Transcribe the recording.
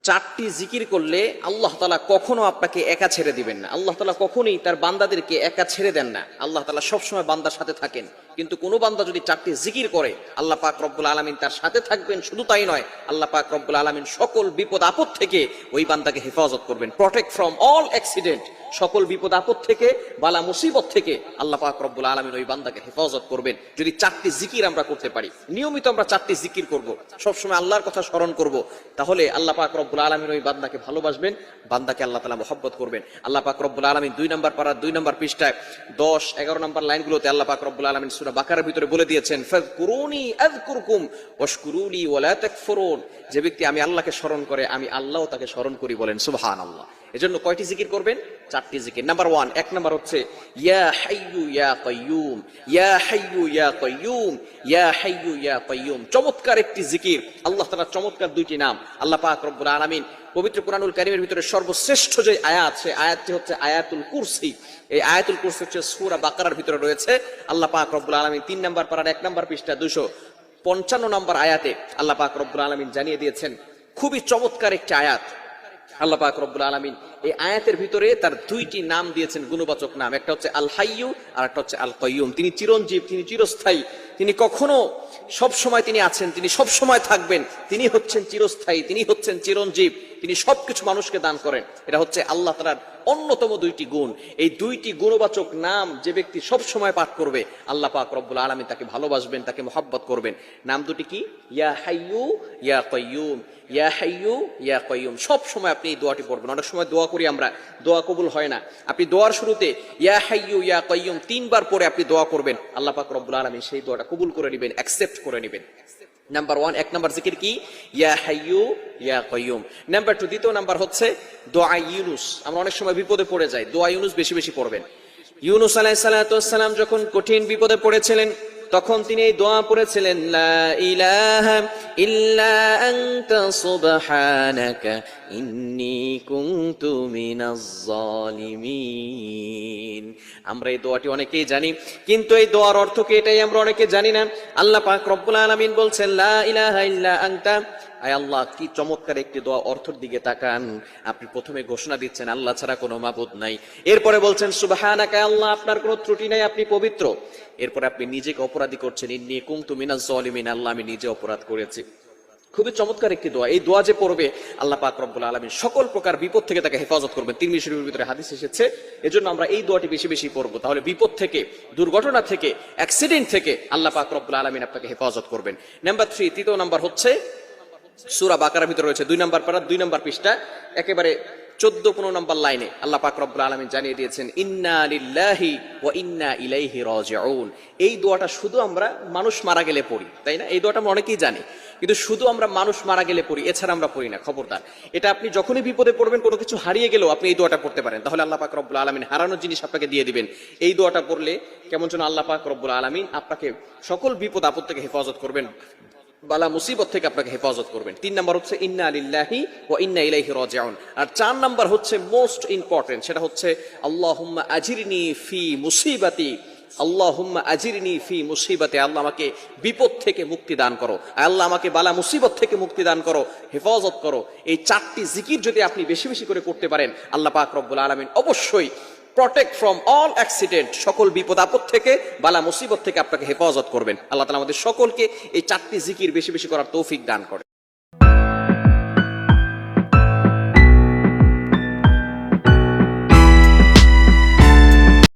চারটি জিকির করলে আল্লাহ তাআলা কখনো আপনাকে একা ছেড়ে দিবেন না। আল্লাহ তাআলা কখনোই তার বান্দাদেরকে একা ছেড়ে দেন না। আল্লাহ তাআলা সবসময় বান্দার সাথে থাকেন। কিন্তু কোনো বান্দা যদি চারটি জিকির করে, আল্লাহ পাক রব্বুল আলামিন তার সাথে থাকবেন। শুধু তাই নয়, আল্লাহ পাক রব্বুল আলামিন সকল বিপদ আপদ থেকে ওই বান্দাকে হেফাজত করবেন। প্রটেক্ট ফ্রম অল অ্যাক্সিডেন্ট, সকল বিপদ আপদ থেকে, বালা মুসিবত থেকে আল্লাহ পাক রব্বুল আলামিন ওই বান্দাকে হেফাজত করবেন যদি চারটি জিকির আমরা করতে পারি। নিয়মিত আমরা চারটি জিকির করব, সবসময় আল্লাহর কথা স্মরণ করব, তাহলে আল্লাহ পাক রব্বুল আলামিন ওই বান্দাকে ভালোবাসবেন, বান্দাকে আল্লাহ তাআলা মহব্বত করবেন। আল্লাহ পাক রব্বুল আলামিন 2 নম্বর পারা 2 নম্বর পৃষ্ঠায় 10-11 নম্বর লাইনগুলোতে আল্লাহ পাক রব্বুল আলামিন সূরা বাকারার ভিতরে বলে দিয়েছেন, ফাযকুরুনি আযকুরকুম ওয়াশকুরুলি ওয়ালা তাকফুরুন। যে ব্যক্তি আমি আল্লাহকে স্মরণ করে, আমি আল্লাহও তাকে স্মরণ করি, বলেন সুবহানাল্লাহ। এজন্য কয়টি জিকির করবেন? চারটি জিকির। নাম্বার 1, এক নাম্বার হচ্ছে ইয়া হাইয়ু ইয়া কাইয়ুম, ইয়া হাইয়ু ইয়া কাইয়ুম, ইয়া হাইয়ু ইয়া কাইয়ুম। চমৎকার একটি জিকির। আল্লাহ তাআলার চমৎকার দুইটি নাম। আল্লাহ পাক রব্বুল আলামিন পবিত্র কুরআনুল কারীমের ভিতরে সর্বশ্রেষ্ঠ যে আয়াত, সেই আয়াতটি হচ্ছে আয়াতুল কুরসি। এই আয়াতুল কুরসি হচ্ছে সূরা বাকারার ভিতরে রয়েছে। আল্লাহ পাক রব্বুল আলামিন 3 নম্বর পারার 1 নম্বর পৃষ্ঠা 255 নম্বর আয়াতে আল্লাহ পাক রব্বুল আলামিন জানিয়ে দিয়েছেন, খুবই চমৎকার একটি আয়াত। আল্লাহ পাক রব্বুল আলামিন এই আয়াতের ভিতরে তার দুইটি নাম দিয়েছেন, গুণবাচক নাম। একটা হচ্ছে আল হাইয়ু আর একটা হচ্ছে আল কাইয়ুম। তিনি চিরঞ্জীব, তিনি চিরস্থায়ী, তিনি কখনো সব সময় তিনি আছেন, তিনি সব সময় থাকবেন, তিনি হচ্ছেন চিরস্থায়ী, তিনি হচ্ছেন চিরঞ্জীব, তিনি সবকিছু মানুষকে দান করেন। এটা হচ্ছে আল্লাহ তাআলার অন্যতম দুইটি গুণ। এই দুইটি গুণবাচক নাম যে ব্যক্তি সব সময় পাঠ করবে, আল্লাহ পাক রব্বুল আলামিন তাকে ভালোবাসবেন, তাকে মহব্বত করবেন। নাম দুটি কি? ইয়া হাইয়ু ইয়া কাইয়ুম, ইয়া হাইয়ু ইয়া কাইয়ুম। সব সময় আপনি এই দোয়াটি পড়বেন। অনেক সময় দোয়া করি আমরা, দোয়া কবুল হয় না। আপনি দোয়ার শুরুতে ইয়া হাইয়ু ইয়া কাইয়ুম 3 বার পরে আপনি দোয়া করবেন, আল্লাহ পাক রব্বুল আলামিন সেই দোয়াটা কবুল করে নেবেন, অ্যাকসেপ্ট করে নেবেন। নাম্বার 1, এক নাম্বার জিকির কি? ইয়া হাইয়ু ইয়া কাইয়ুম। নাম্বার 2, দ্বিতীয় নাম্বার হচ্ছে দোয়া ইউনুস। আমরা অনেক সময় বিপদে পড়ে যাই, দোয়া ইউনুস বেশি বেশি পড়বেন। ইউনুস আলাইহিস সালাতু ওয়াস সালাম যখন কঠিন বিপদে পড়েছিলেন, তখন তিনি এই দোয়া পড়েছিলেন, লা ইলাহা ইল্লা আনতা সুবহানাকা ইন্নী কুনতু মিনাজ জালিমিন। আমরা এই দোয়াটি অনেকেই জানি, কিন্তু এই দোয়ার অর্থ কি এটাই আমরা অনেকে জানি না। আল্লাহ পাক রব্বুল আলামিন বলছেন, লা ইলাহা ইল্লা আনতা। আয় আল্লাহ, কি চমৎকার একটি দোয়া। অর্থের দিকে তাকান। আপনি প্রথমে ঘোষণা দিচ্ছেন আল্লাহ ছাড়া কোনো মাবুদ নাই। এরপরে বলছেন সুবহানাকা, আল্লাহ আপনার কোনো ত্রুটি নাই, আপনি পবিত্র। এরপরে আপনি নিজেকে অপরাধী করছেন, ইন্নী কুনতু মিনাজ জালিমিন, আল্লাহ আমি নিজে অপরাধ করেছি। খুবই চমৎকার একটি দোয়া। এই দোয়া যে পড়বে, আল্লাহ পাক রব্বুল আলামিন সকল প্রকার বিপদ থেকে তাকে হেফাজত করবেন। তিরমিজি শরীফের ভিতরে হাদিস এসেছে, এজন্য আমরা এই দোয়াটি বেশি বেশি পড়বো। তাহলে বিপদ থেকে, দুর্ঘটনা থেকে, অ্যাক্সিডেন্ট থেকে আল্লাহ পাক রব্বুল আলামিন আপনাকে হেফাজত করবেন। নাম্বার 3, তৃতীয় নাম্বার হচ্ছে সূরা বাকারার ভিতরে রয়েছে 2 নম্বর পারা 2 নম্বর পৃষ্ঠা একেবারে 14-15 নম্বর লাইনে আল্লাহ পাক রব্বুল আলামিন জানিয়ে দিয়েছেন, ইন্না লিল্লাহি ওয়া ইন্না ইলাইহি রাজিউন। এই দোয়াটা শুধু আমরা মানুষ মারা গেলে পড়ি, তাই না? এই দোয়াটা আমরা অনেকেই জানি, কিন্তু শুধু আমরা মানুষ মারা গেলে পড়ি, এছাড়া আমরা পড়ি না। খবরদার, এটা আপনি যখনই বিপদে পড়বেন, কোনো কিছু হারিয়ে গেলেও আপনি এই দোয়াটা পড়তে পারেন, তাহলে আল্লাহ পাক রব্বুল আলামিন হারানোর জিনিস আপনাকে দিয়ে দিবেন। এই দোয়াটা পড়লে কেমন যেন আল্লাহ পাক রব্বুল আলামিন আপনাকে সকল বিপদ আপদ থেকে হেফাজত করবেন, বালা মুসিবত থেকে আপনাকে হেফাজত করবেন। 3 নম্বর হচ্ছে ইন্না লিল্লাহি ওয়া ইন্না ইলাইহি রাজিউন। আর 4 নম্বর হচ্ছে মোস্ট ইম্পর্টেন্ট, সেটা হচ্ছে আল্লাহুম্মা আজিরনি ফি মুসিবাতি, আল্লাহুম্মা আজিরনি ফি মুসিবাতি। আল্লাহ আমাকে বিপদ থেকে মুক্তি দান করো, আল্লাহ আমাকে বালা মুসিবত থেকে মুক্তি দান করো, হেফাজত করো। এই 4টি জিকির যদি আপনি বেশি বেশি করে করতে পারেন, আল্লাহ পাক রব্বুল আলামিন অবশ্যই প্রটেক্ট ফ্রম অল অ্যাক্সিডেন্ট, সকল বিপদ আপদ থেকে, বালা মুসিবত থেকে আপনাকে হেফাজত করবেন। আল্লাহ তাআলা আমাদের সকলকে এই 4টি জিকির বেশি বেশি করার তৌফিক দান করে।